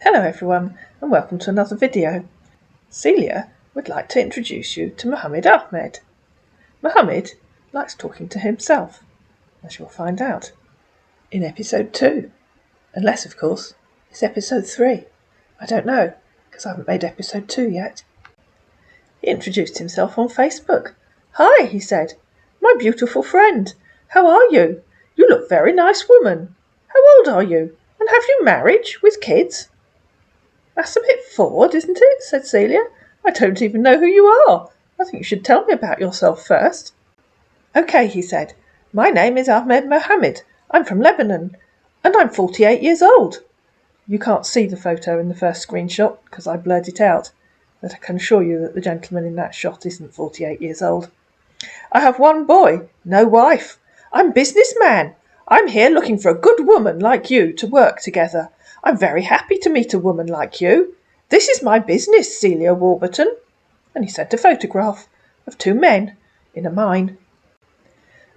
Hello everyone and welcome to another video. Celia would like to introduce you to Ahmed. Mohammed likes talking to himself, as you'll find out in episode 2. Unless, of course, it's episode 3. I don't know, because I haven't made episode 2 yet. He introduced himself on Facebook. "Hi," he said. "My beautiful friend. How are you? You look very nice woman. How old are you? And have you marriage with kids?" "That's a bit forward, isn't it?" said Celia. "I don't even know who you are. I think you should tell me about yourself first." "Okay," he said. "My name is Mohammed. I'm from Lebanon, and I'm 48 years old." You can't see the photo in the first screenshot because I blurred it out, but I can assure you that the gentleman in that shot isn't 48 years old. "I have one boy, no wife. I'm businessman. I'm here looking for a good woman like you to work together. I'm very happy to meet a woman like you. This is my business, Celia Warburton." And he sent a photograph of 2 men in a mine.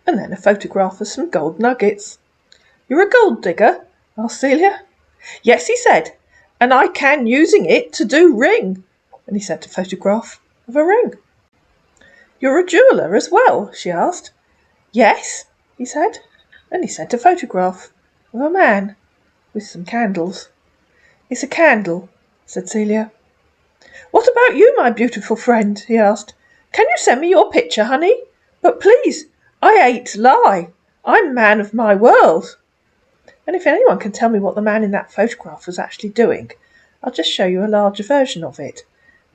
And then a photograph of some gold nuggets. "You're a gold digger?" asked Celia. "Yes," he said, "and I can using it to do ring." And he sent a photograph of a ring. "You're a jeweller as well?" she asked. "Yes," he said, and he sent a photograph of a man with some candles. "It's a candle," said Celia. "What about you, my beautiful friend?" he asked. "Can you send me your picture, honey? But please, I ain't lie. I'm man of my world." And if anyone can tell me what the man in that photograph was actually doing, I'll just show you a larger version of it.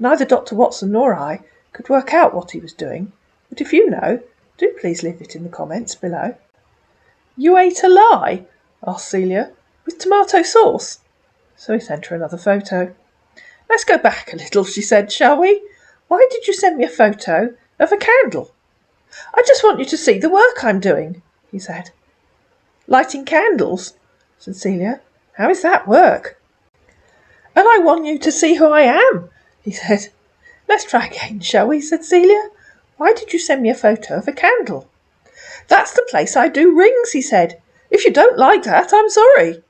Neither Dr. Watson nor I could work out what he was doing, but if you know, do please leave it in the comments below. "You ate a lie?" asked Celia. "With tomato sauce?" So he sent her another photo. "Let's go back a little," she said, "shall we? Why did you send me a photo of a candle?" "I just want you to see the work I'm doing," he said. "Lighting candles?" said Celia. "How is that work?" "And I want you to see who I am," he said. "Let's try again, shall we?" said Celia. "Why did you send me a photo of a candle?" "That's the place I do rings," he said. "If you don't like that, I'm sorry."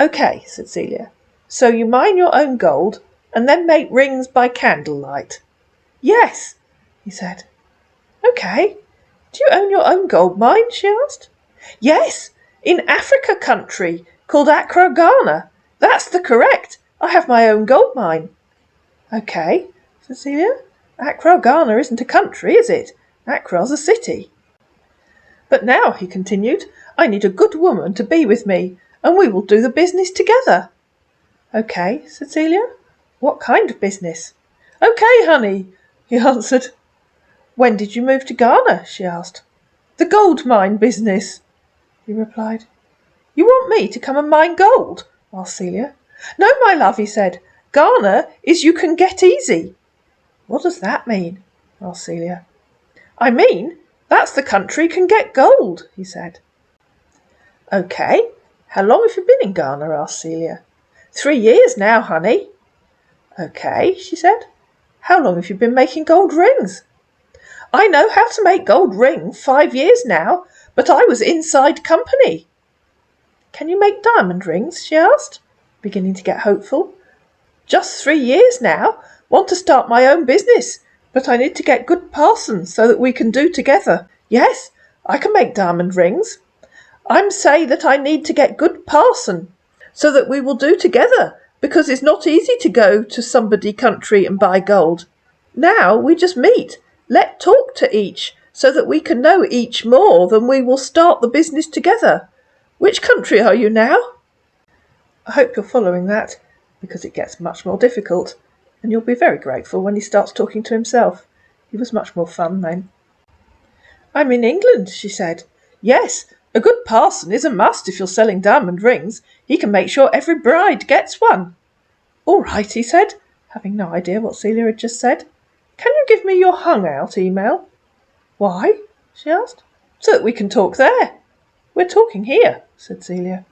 "Okay," said Celia. "So you mine your own gold and then make rings by candlelight?" "Yes," he said. "Okay. Do you own your own gold mine?" she asked. "Yes, in Africa country called Accra, Ghana. That's the correct. I have my own gold mine." "Okay," said Celia. "Accra, Ghana isn't a country, is it? Accra's a city." "But now," he continued, "I need a good woman to be with me, and we will do the business together." "Okay," said Celia. "What kind of business?" "Okay, honey," he answered. "When did you move to Ghana?" she asked. "The gold mine business," he replied. "You want me to come and mine gold?" asked Celia. "No, my love," he said. "Ghana is you can get easy." "What does that mean?" asked Celia. "I mean, that's the country can get gold," he said. "Okay. How long have you been in Ghana?" asked Celia. 3 years now, honey." "Okay," she said. "How long have you been making gold rings?" "I know how to make gold ring 5 years now, but I was inside company." "Can you make diamond rings?" she asked, beginning to get hopeful. "Just 3 years now. Want to start my own business, but I need to get good parsons so that we can do together. Yes, I can make diamond rings. I'm say that I need to get good parson so that we will do together, because it's not easy to go to somebody country and buy gold. Now we just meet. Let talk to each, so that we can know each more, then we will start the business together. Which country are you now?" I hope you're following that, because it gets much more difficult, and you'll be very grateful when he starts talking to himself. He was much more fun then. "I'm in England," she said. "Yes, a good parson is a must if you're selling diamond rings. He can make sure every bride gets one." "All right," he said, having no idea what Celia had just said. "Can you give me your hangout email?" "Why?" she asked. "So that we can talk there." "We're talking here," said Celia.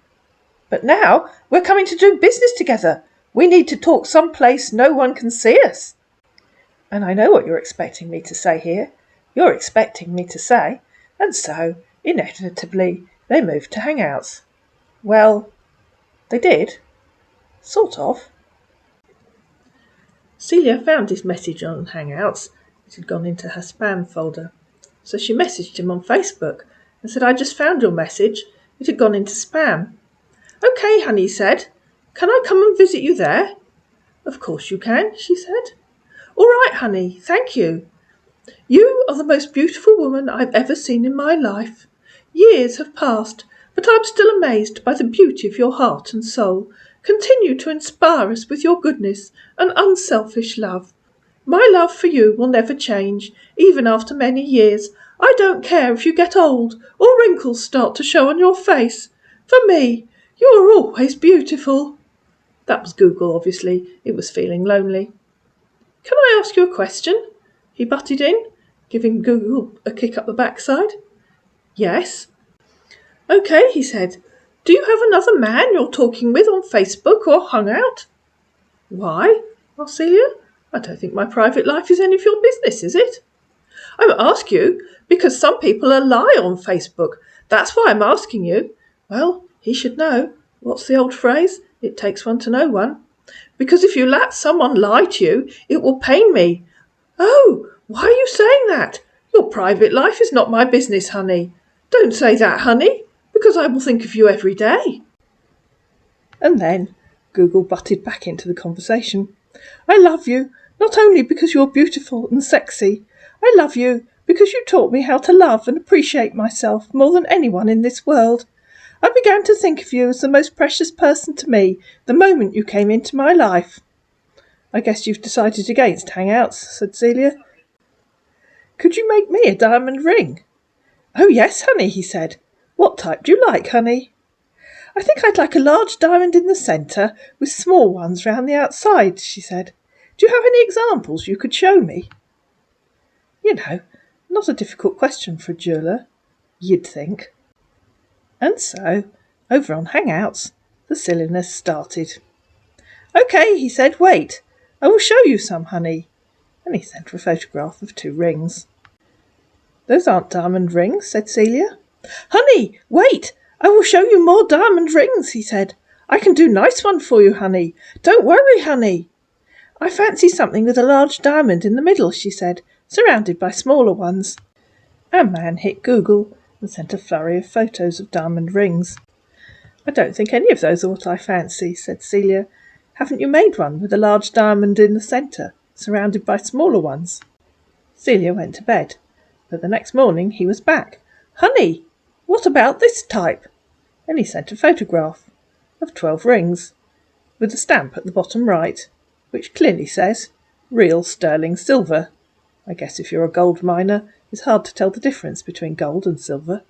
"But now we're coming to do business together. We need to talk some place no one can see us." And I know what you're expecting me to say here. You're expecting me to say, and so, inevitably, they moved to hangouts. Well, they did. Sort of. Celia found his message on Hangouts. It had gone into her spam folder. So she messaged him on Facebook and said, "I just found your message. It had gone into spam." "Okay, honey," he said. "Can I come and visit you there?" "Of course you can," she said. "All right, honey, thank you. You are the most beautiful woman I've ever seen in my life. Years have passed, but I'm still amazed by the beauty of your heart and soul. Continue to inspire us with your goodness and unselfish love. My love for you will never change, even after many years. I don't care if you get old or wrinkles start to show on your face. For me, you are always beautiful." That was Google, obviously. It was feeling lonely. "Can I ask you a question?" he butted in, giving Google a kick up the backside. "Yes." "Okay," he said. "Do you have another man you're talking with on Facebook or Hangout?" "Why?" asked Celia. "I don't think my private life is any of your business, is it?" "I ask you because some people lie on Facebook. That's why I'm asking you." Well, he should know. What's the old phrase? It takes one to know one. "Because if you let someone lie to you, it will pain me." "Oh, why are you saying that? Your private life is not my business, honey." "Don't say that, honey, because I will think of you every day." And then Google butted back into the conversation. "I love you, not only because you're beautiful and sexy. I love you because you taught me how to love and appreciate myself more than anyone in this world. I began to think of you as the most precious person to me the moment you came into my life." "I guess you've decided against Hangouts," said Celia. "Could you make me a diamond ring?" "Oh yes, honey," he said. "What type do you like, honey?" "I think I'd like a large diamond in the centre with small ones round the outside," she said. "Do you have any examples you could show me?" You know, not a difficult question for a jeweller, you'd think. And so, over on Hangouts, the silliness started. "Okay," he said, "wait. I will show you some, honey." And he sent her a photograph of 2 rings. "Those aren't diamond rings," said Celia. "Honey, wait. I will show you more diamond rings," he said. "I can do nice one for you, honey. Don't worry, honey." "I fancy something with a large diamond in the middle," she said, surrounded by smaller ones. Our man hit Google and sent a flurry of photos of diamond rings. "I don't think any of those are what I fancy," said Celia. "Haven't you made one with a large diamond in the centre, surrounded by smaller ones?" Celia went to bed, but the next morning he was back. "Honey, what about this type?" And he sent a photograph of 12 rings, with a stamp at the bottom right, which clearly says, "Real sterling silver." I guess if you're a gold miner, it's hard to tell the difference between gold and silver.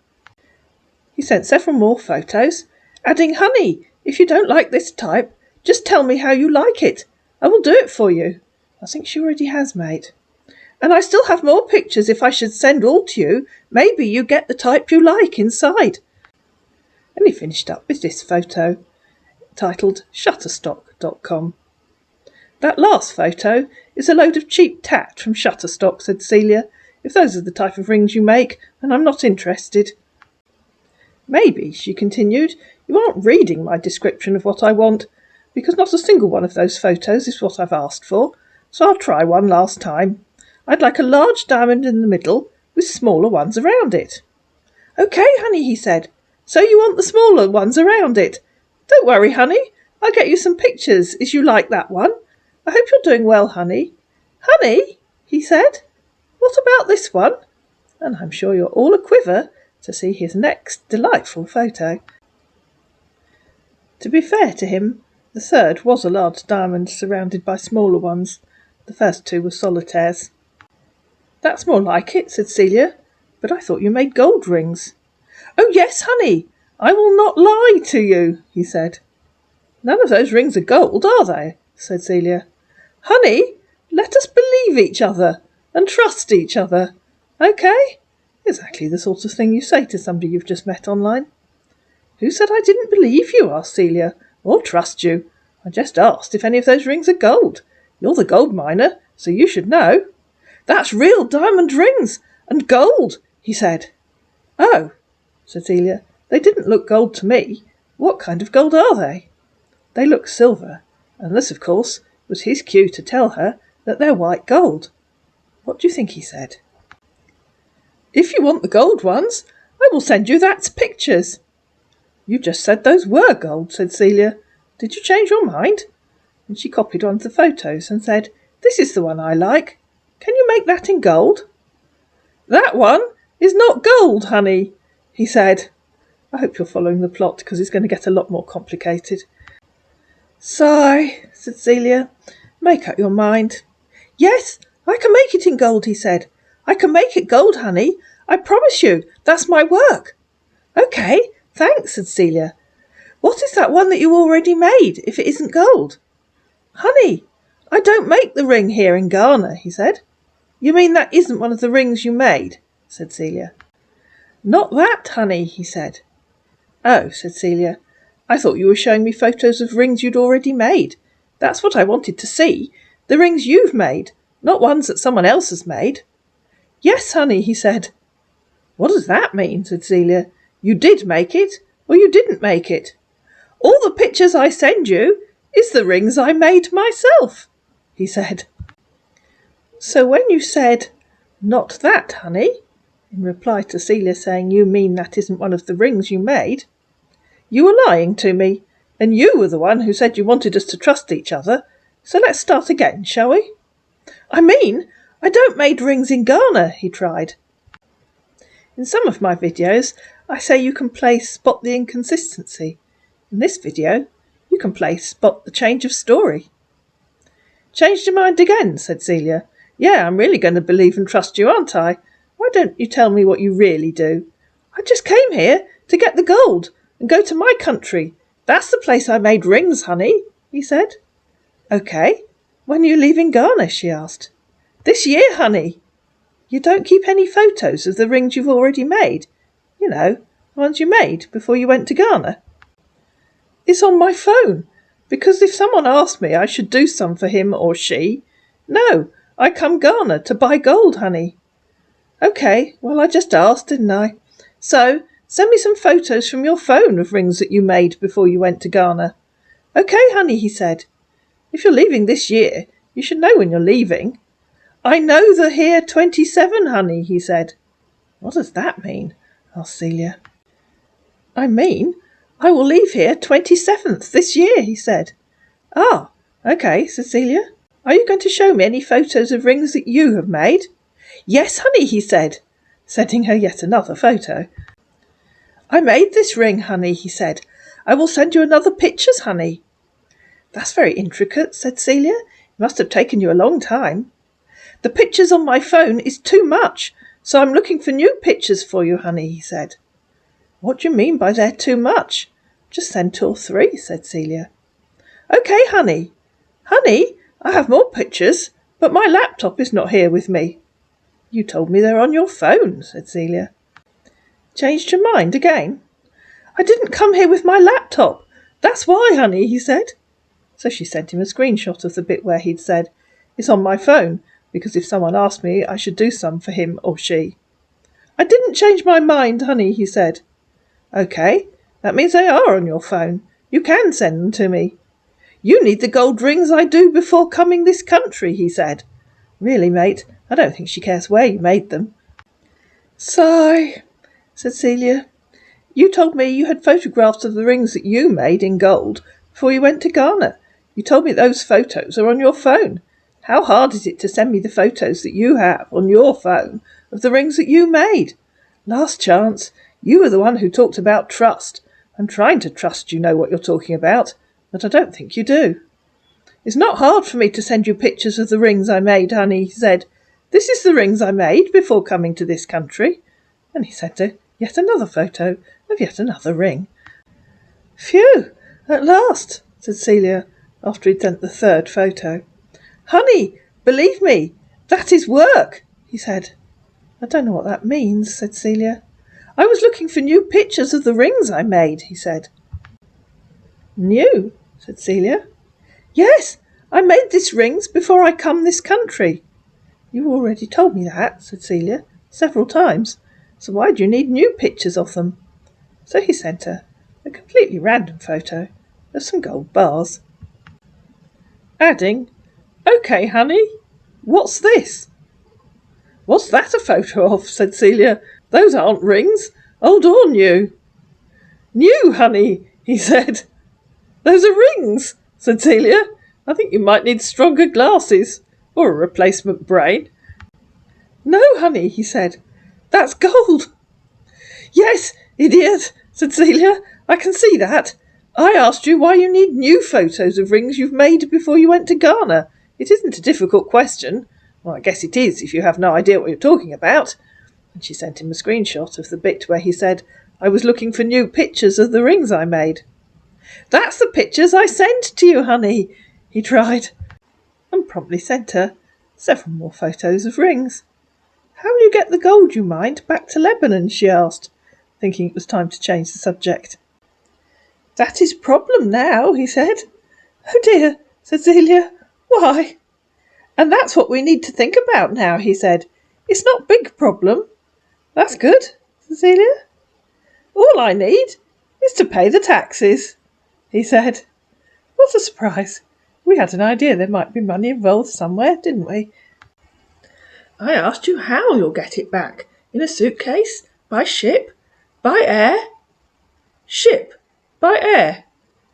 He sent several more photos, adding, "Honey, if you don't like this type, just tell me how you like it. I will do it for you." I think she already has, mate. "And I still have more pictures if I should send all to you. Maybe you get the type you like inside." And he finished up with this photo, titled Shutterstock.com. "That last photo is a load of cheap tat from Shutterstock," said Celia. "If those are the type of rings you make, then I'm not interested." "Maybe," she continued, "you aren't reading my description of what I want, because not a single one of those photos is what I've asked for, so I'll try one last time. I'd like a large diamond in the middle with smaller ones around it." "Okay, honey," he said. "So you want the smaller ones around it? Don't worry, honey. I'll get you some pictures as you like that one. I hope you're doing well, honey." "Honey," he said, "what about this one?" And I'm sure you're all a quiver to see his next delightful photo. To be fair to him, the third was a large diamond surrounded by smaller ones. The first 2 were solitaires. "That's more like it," said Celia. "But I thought you made gold rings." "Oh yes, honey, I will not lie to you," he said. "None of those rings are gold, are they?" said Celia. "Honey, let us believe each other and trust each other. Okay?" Exactly the sort of thing you say to somebody you've just met online. "Who said I didn't believe you?" asked Celia. "Or trust you. I just asked if any of those rings are gold. You're the gold miner, so you should know." "That's real diamond rings and gold," he said. "Oh," said Celia, "they didn't look gold to me. What kind of gold are they?" "They look silver, And this, of course, was his cue to tell her that they're white gold. What do you think he said? "If you want the gold ones, I will send you that's pictures." "You just said those were gold," said Celia. "Did you change your mind?" And she copied one of the photos and said, "This is the one I like. Can you make that in gold?" "That one is not gold, honey," he said. I hope you're following the plot, because it's going to get a lot more complicated. "Sigh," said Celia. "Make up your mind." "Yes, I can make it in gold," he said. "I can make it gold, honey. I promise you, that's my work." "Okay, thanks," said Celia. "What is that one that you already made, if it isn't gold?" "Honey, I don't make the ring here in Ghana," he said. "You mean that isn't one of the rings you made?" said Celia. "Not that, honey," he said. "Oh," said Celia. "I thought you were showing me photos of rings you'd already made. That's what I wanted to see. The rings you've made, not ones that someone else has made." "Yes, honey," he said. "What does that mean?" said Celia. "You did make it, or you didn't make it?" "All the pictures I send you is the rings I made myself," he said. "So when you said, 'Not that, honey,' in reply to Celia saying you mean that isn't one of the rings you made, you were lying to me, and you were the one who said you wanted us to trust each other, so let's start again, shall we?" "I mean, I don't make rings in Ghana," he tried. In some of my videos, I say you can play Spot the Inconsistency. In this video, you can play Spot the Change of Story. "Changed your mind again?" said Celia. "Yeah, I'm really going to believe and trust you, aren't I? Why don't you tell me what you really do?" "I just came here to get the gold and go to my country. That's the place I made rings, honey," he said. "Okay. When are you leaving Ghana?" she asked. "This year, honey." "You don't keep any photos of the rings you've already made? You know, the ones you made before you went to Ghana?" "It's on my phone, because if someone asked me I should do some for him or she. No, I come Ghana to buy gold, honey." "Okay, well, I just asked, didn't I? So, send me some photos from your phone of rings that you made before you went to Ghana." "Okay, honey," he said. "If you're leaving this year, you should know when you're leaving." "I know the here 27, honey," he said. "What does that mean?" asked Celia. "I mean, I will leave here 27th this year," he said. "Ah, okay," said Celia. "Are you going to show me any photos of rings that you have made?" "Yes, honey," he said, sending her yet another photo. "I made this ring, honey," he said. "I will send you another pictures, honey." "That's very intricate," said Celia. "It must have taken you a long time." "The pictures on my phone is too much, so I'm looking for new pictures for you, honey," he said. "What do you mean by they're too much? Just send 2 or 3, said Celia. "Okay, honey. Honey, I have more pictures, but my laptop is not here with me." "You told me they're on your phone," said Celia. "Changed your mind again?" "I didn't come here with my laptop. That's why, honey," he said. So she sent him a screenshot of the bit where he'd said, "It's on my phone, because if someone asked me, I should do some for him or she." "I didn't change my mind, honey," he said. "Okay, that means they are on your phone. You can send them to me." "You need the gold rings I do before coming this country," he said. "Really, mate, I don't think she cares where you made them." "Sigh," said Celia. "You told me you had photographs of the rings that you made in gold before you went to Ghana. You told me those photos are on your phone. How hard is it to send me the photos that you have on your phone of the rings that you made? Last chance. You were the one who talked about trust. I'm trying to trust you know what you're talking about, but I don't think you do." "It's not hard for me to send you pictures of the rings I made, honey," he said. "This is the rings I made before coming to this country." And he sent her yet another photo of yet another ring. "Phew, at last," said Celia, after he'd sent the 3rd photo. "Honey, believe me, that is work," he said. "I don't know what that means," said Celia. "I was looking for new pictures of the rings I made," he said. "New?" said Celia. "Yes, I made these rings before I come this country." "You already told me that," said Celia, "several times. So why do you need new pictures of them?" So he sent her a completely random photo of some gold bars. adding, "OK, honey, what's this?" "What's that a photo of?" said Celia. "Those aren't rings, old or new." "New, honey," he said. "Those are rings," said Celia. "I think you might need stronger glasses, or a replacement brain." "No, honey," he said. "That's gold." "Yes, idiot," said Celia. "I can see that. I asked you why you need new photos of rings you've made before you went to Ghana. It isn't a difficult question. Well, I guess it is if you have no idea what you're talking about." And she sent him a screenshot of the bit where he said, "I was looking for new pictures of the rings I made." "That's the pictures I sent to you, honey," he tried, and promptly sent her several more photos of rings. "How will you get the gold you mined back to Lebanon?" she asked, thinking it was time to change the subject. "That is problem now," he said. "Oh dear," said Celia. "Why?" "And that's what we need to think about now," he said. "It's not big problem." "That's good," said Celia. "All I need is to pay the taxes," he said. What a surprise. We had an idea there might be money involved somewhere, didn't we? "I asked you how you'll get it back. In a suitcase? By ship? By air?" "Ship. By air,"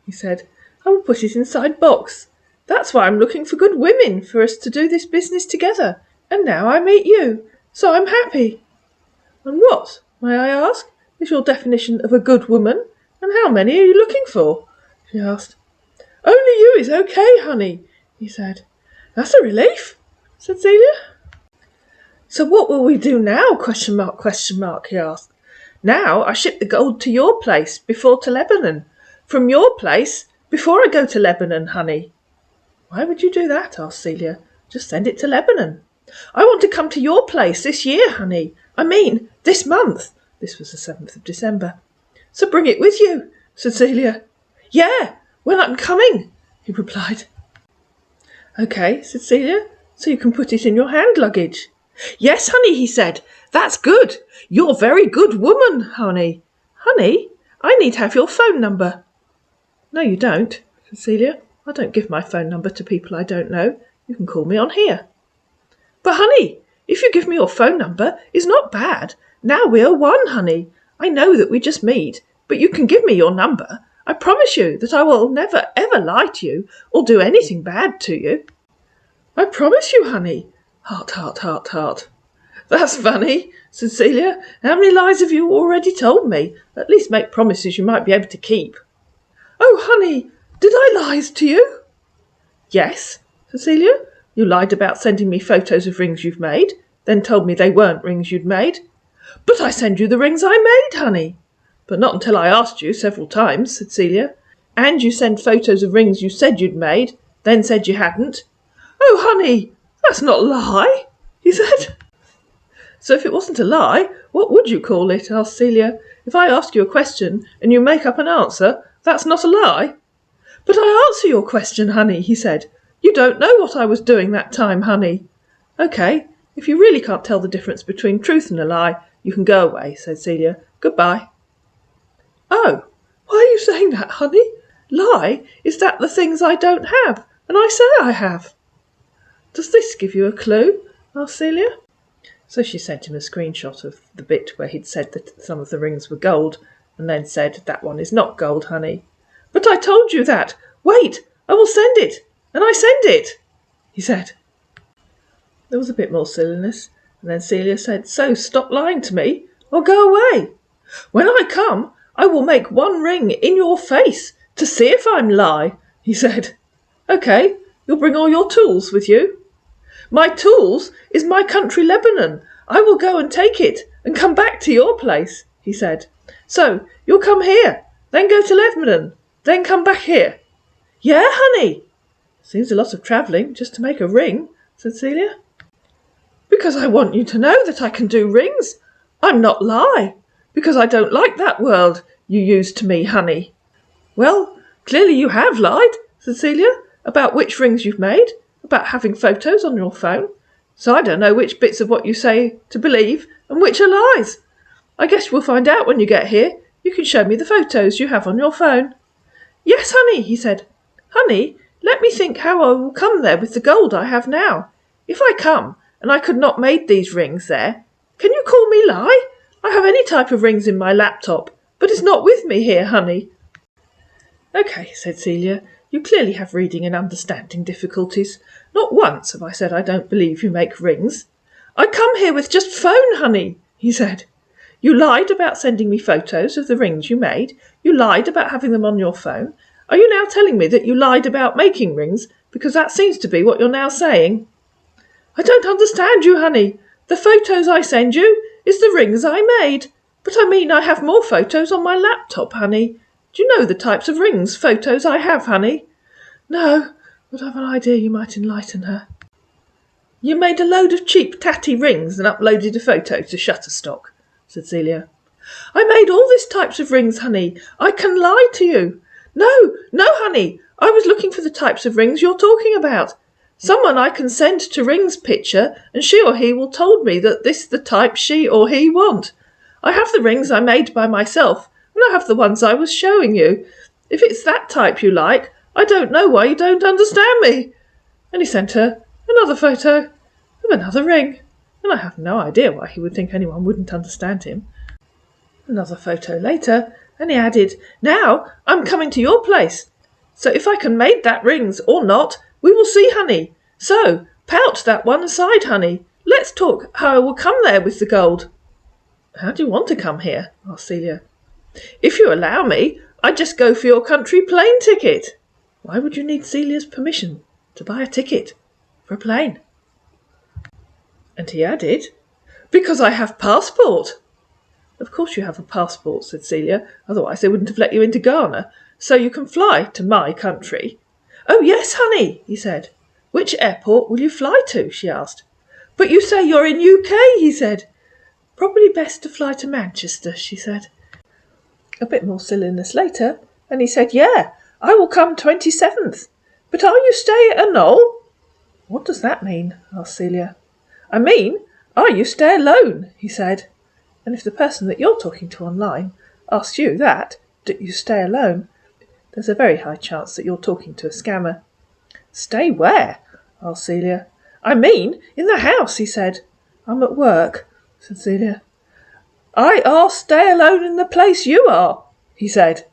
he said. "I will put it inside box. That's why I'm looking for good women for us to do this business together. And now I meet you, so I'm happy." "And what, may I ask, is your definition of a good woman? And how many are you looking for?" she asked. "Only you is okay, honey," he said. "That's a relief," said Celia. "So what will we do now? Question mark, he asked. "Now I ship the gold to your place before to Lebanon. From your place before I go to Lebanon, honey." "Why would you do that?" asked Celia. "Just send it to Lebanon." "I want to come to your place this year, honey. I mean, this month." This was the 7th of December. "So bring it with you," said Celia. "Yeah, well, I'm coming," he replied. "OK," said Celia, "so you can put it in your hand luggage." "Yes, honey," he said. "That's good. You're a very good woman, honey." "Honey, I need to have your phone number." "No, you don't," said Celia. "I don't give my phone number to people I don't know. You can call me on here." "But, honey, if you give me your phone number, it's not bad. Now we are one, honey. I know that we just meet, but you can give me your number. I promise you that I will never ever lie to you or do anything bad to you." "I promise you, honey." Heart, heart, heart, heart. "That's funny," said Celia. "How many lies have you already told me? At least make promises you might be able to keep." "Oh, honey, did I lie to you?" "Yes," said Celia. "You lied about sending me photos of rings you've made, then told me they weren't rings you'd made." "But I send you the rings I made, honey." "But not until I asked you several times," said Celia. "And you sent photos of rings you said you'd made, then said you hadn't." "Oh, honey, that's not a lie," he said. "So if it wasn't a lie, what would you call it?" asked Celia. "If I ask you a question and you make up an answer, that's not a lie." "But I answer your question, honey," he said. "You don't know what I was doing that time, honey." "OK, if you really can't tell the difference between truth and a lie, you can go away," said Celia. "Goodbye." "Oh, why are you saying that, honey? Lie is that the things I don't have, and I say I have." "Does this give you a clue?" asked Celia. So she sent him a screenshot of the bit where he'd said that some of the rings were gold, and then said, "That one is not gold, honey." "But I told you that. Wait, I will send it. And I send it," he said. There was a bit more silliness, and then Celia said, "So stop lying to me, or go away. When I come, I will make one ring in your face to see if I'm lie," he said. "OK, you'll bring all your tools with you?" "My tools is my country Lebanon. I will go and take it and come back to your place," he said. "So you'll come here, then go to Lebanon, then come back here." "Yeah, honey." "Seems a lot of travelling just to make a ring," said Celia. "Because I want you to know that I can do rings. I'm not lie. Because I don't like that word you used to me, honey." "Well, clearly you have lied," said Celia, "about which rings you've made, about having photos on your phone. So I don't know which bits of what you say to believe and which are lies. I guess we'll find out when you get here. You can show me the photos you have on your phone." "Yes, honey," he said. "Honey, Let me think how I will come there with the gold I have now. If I come, and I could not made these rings there, can you call me lie? I have any type of rings in my laptop, but it's not with me here, honey." "OK," said Celia, "you clearly have reading and understanding difficulties. Not once have I said I don't believe you make rings." "I come here with just phone, honey," he said. "You lied about sending me photos of the rings you made. You lied about having them on your phone. Are you now telling me that you lied about making rings? Because that seems to be what you're now saying." "I don't understand you, honey. The photos I send you is the rings I made. But I mean I have more photos on my laptop, honey. Do you know the types of rings photos I have, honey?" "No, but I've an idea you might enlighten her." "You made a load of cheap tatty rings and uploaded a photo to Shutterstock," said Celia. "I made all these types of rings, honey. I can lie to you." No, honey. I was looking for the types of rings you're talking about. Someone I can send to Ring's picture, and she or he will told me that this is the type she or he want. I have the rings I made by myself, and I have the ones I was showing you. If it's that type you like, I don't know why you don't understand me." And he sent her another photo of another ring, and I have no idea why he would think anyone wouldn't understand him. Another photo later, and he added, "Now I'm coming to your place. So if I can make that rings or not, we will see, honey. So pout that one aside, honey. Let's talk how I will come there with the gold." "How do you want to come here?" asked Celia. "If you allow me, I'd just go for your country plane ticket." Why would you need Celia's permission to buy a ticket for a plane? And he added, "Because I have passport." "Of course you have a passport," said Celia, "otherwise they wouldn't have let you into Ghana. So you can fly to my country." "Oh, yes, honey," he said. "Which airport will you fly to?" she asked. "But you say you're in UK," he said. "Probably best to fly to Manchester," she said. A bit more silliness later, and he said, "Yeah, I will come 27th. But are you stay at a knoll?" "What does that mean?" asked Celia. "I mean, are you stay alone?" he said. And if the person that you're talking to online asks you that, do you stay alone, there's a very high chance that you're talking to a scammer. "Stay where?" asked Celia. "I mean, in the house," he said. "I'm at work," said Celia. "I asked stay alone in the place you are," he said.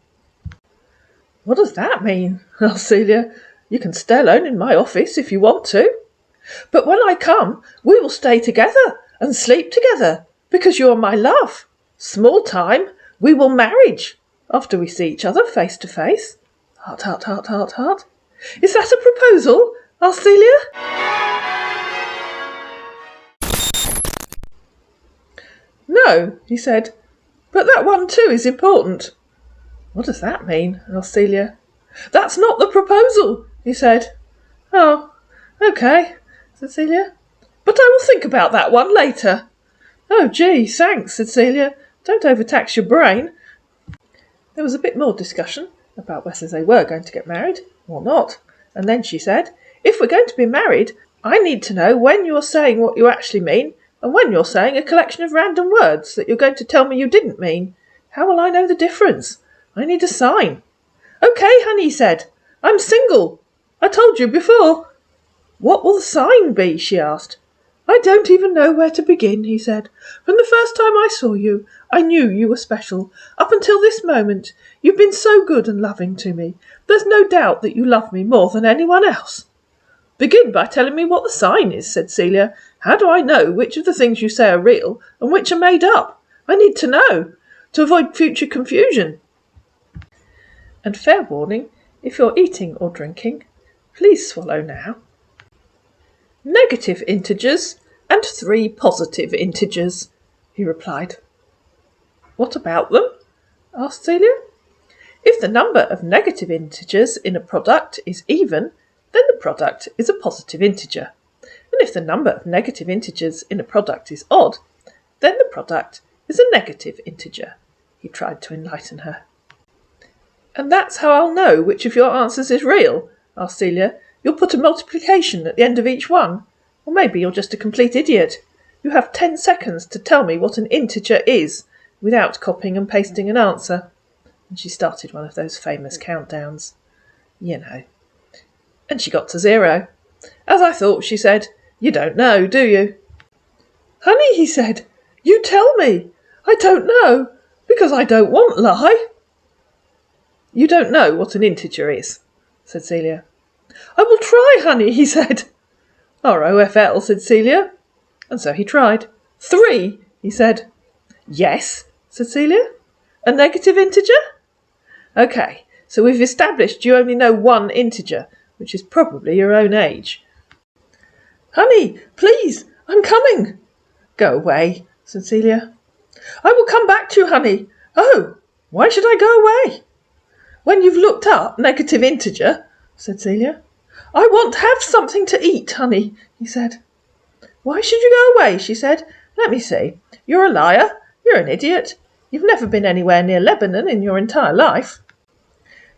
"What does that mean?" asked Celia. "You can stay alone in my office if you want to." "But when I come, we will stay together and sleep together, because you are my love. Small time, we will marriage after we see each other face to face. Heart, heart, heart, heart, heart. Is that a proposal?" asked Celia. "No," he said, "but that one too is important." "What does that mean?" asked Celia. "That's not the proposal," he said. "Oh, OK," said Celia. "But I will think about that one later." "Oh, gee, thanks," said Celia. "Don't overtax your brain." There was a bit more discussion about whether they were going to get married or not, and then she said, "If we're going to be married, I need to know when you're saying what you actually mean and when you're saying a collection of random words that you're going to tell me you didn't mean. How will I know the difference? I need a sign." "OK, honey," he said. "I'm single. I told you before." "What will the sign be?" she asked. "I don't even know where to begin," he said. "From the first time I saw you, I knew you were special. Up until this moment, you've been so good and loving to me. There's no doubt that you love me more than anyone else." "Begin by telling me what the sign is," said Celia. "How do I know which of the things you say are real and which are made up? I need to know, to avoid future confusion. And fair warning, if you're eating or drinking, please swallow now. Negative integers and 3 positive integers," he replied. "What about them?" asked Celia. "If the number of negative integers in a product is even, then the product is a positive integer. And if the number of negative integers in a product is odd, then the product is a negative integer," he tried to enlighten her. "And that's how I'll know which of your answers is real?" asked Celia. "You'll put a multiplication at the end of each one. Or maybe you're just a complete idiot. You have 10 seconds to tell me what an integer is without copying and pasting an answer." And she started one of those famous countdowns. You know. and she got to 0. "As I thought," she said. "You don't know, do you?" "Honey," he said, "you tell me. I don't know, because I don't want lie." "You don't know what an integer is," said Celia. "I will try, honey," he said. "ROFL," said Celia. And so he tried. "3," he said. "Yes," said Celia. "A negative integer?" "OK, so we've established you only know one integer, which is probably your own age." "Honey, please, I'm coming." "Go away," said Celia. "I will come back to you, honey." "Oh, why should I go away?" "When you've looked up negative integer," said Celia. "I want to have something to eat, honey," he said. "Why should you go away?" she said. "Let me see. You're a liar. You're an idiot. You've never been anywhere near Lebanon in your entire life.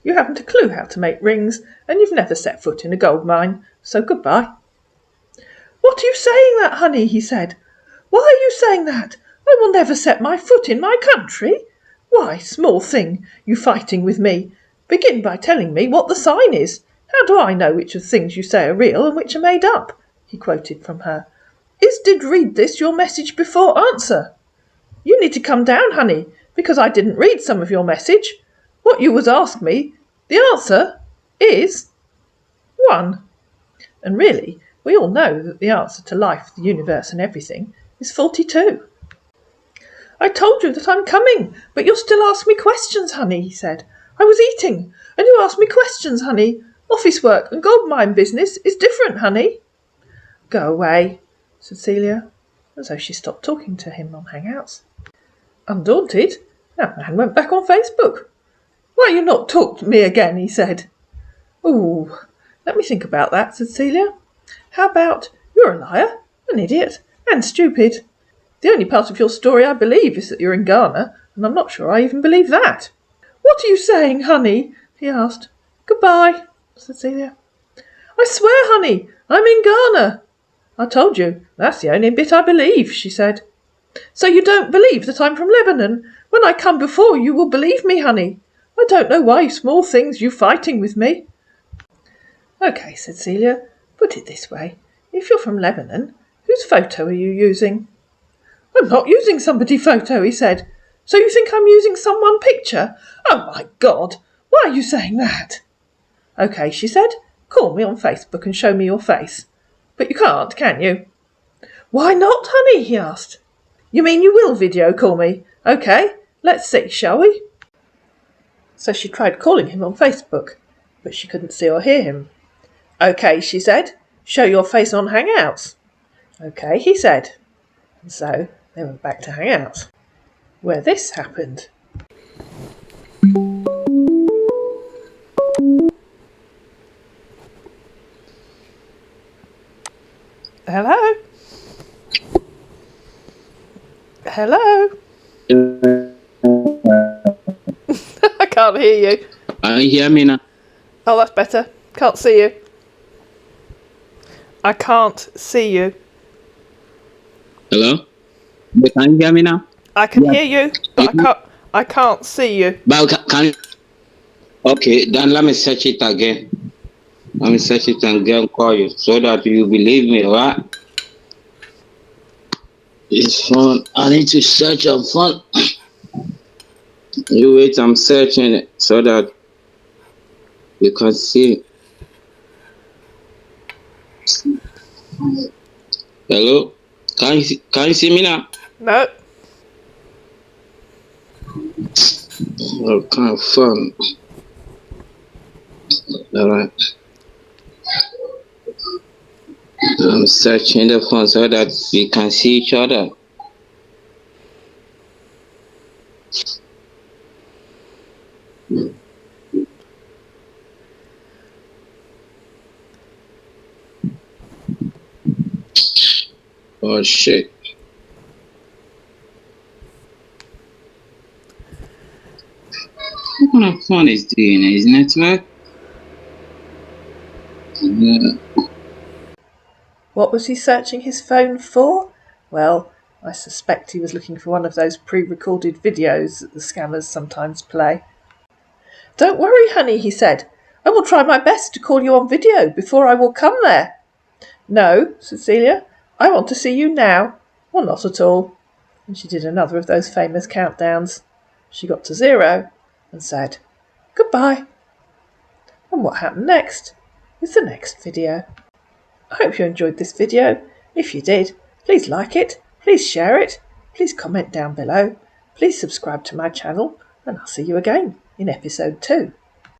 You haven't a clue how to make rings, and you've never set foot in a gold mine. So goodbye." "What are you saying that, honey?" he said. "Why are you saying that? I will never set my foot in my country. Why, small thing, you fighting with me. Begin by telling me what the sign is. How do I know which of things you say are real and which are made up?" He quoted from her. Did read this your message before answer?" "You need to come down, honey, because I didn't read some of your message. What you was ask me, the answer is 1. And really, we all know that the answer to life, the universe and everything is 42. "I told you that I'm coming, but you'll still ask me questions, honey," he said. "I was eating, and you asked me questions, honey. Office work and gold mine business is different, honey." "Go away," said Celia, and so she stopped talking to him on Hangouts. Undaunted, that man went back on Facebook. "Why you not talk to me again?" he said. "Ooh, let me think about that," said Celia. "How about you're a liar, an idiot, and stupid. The only part of your story I believe is that you're in Ghana, and I'm not sure I even believe that." "What are you saying, honey?" he asked. "Goodbye," said Celia. "I swear, honey, I'm in Ghana." "I told you, that's the only bit I believe," she said. "So you don't believe that I'm from Lebanon? When I come before you will believe me, honey. I don't know why, small things, you fighting with me." "OK," said Celia. "Put it this way. If you're from Lebanon, whose photo are you using?" "I'm not using somebody's photo," he said. "So you think I'm using someone's picture? Oh, my God! Why are you saying that?" "OK," she said. "Call me on Facebook and show me your face. But you can't, can you?" "Why not, honey?" he asked. "You mean you will video call me? OK, let's see, shall we?" So she tried calling him on Facebook, but she couldn't see or hear him. "OK," she said. "Show your face on Hangouts." "OK," he said. And so they went back to Hangouts, where this happened. Hello? Hello? I can't hear you. Can you hear me now? Oh, that's better. Can't see you. I can't see you. Hello? Can you hear me now? I can hear you, but I can't see you. But can okay, then let me search it again. Let me search it and again call you so that you believe me, right? It's fun. I need to search your phone. You wait, I'm searching it so that you can see. Hello? Can you see me now? No. Oh, kind of fun. Alright. I'm searching the phone so that we can see each other. Oh shit. What kind of phone is doing? Is network? Yeah. What was he searching his phone for? Well, I suspect he was looking for one of those pre-recorded videos that the scammers sometimes play. "Don't worry, honey," he said. "I will try my best to call you on video before I will come there." "No," said Celia. "I want to see you now." "Well, not at all." And she did another of those famous countdowns. She got to 0 and said, "Goodbye." And what happened next is the next video. I hope you enjoyed this video. If you did, please like it, please share it, please comment down below, please subscribe to my channel, and I'll see you again in episode 2.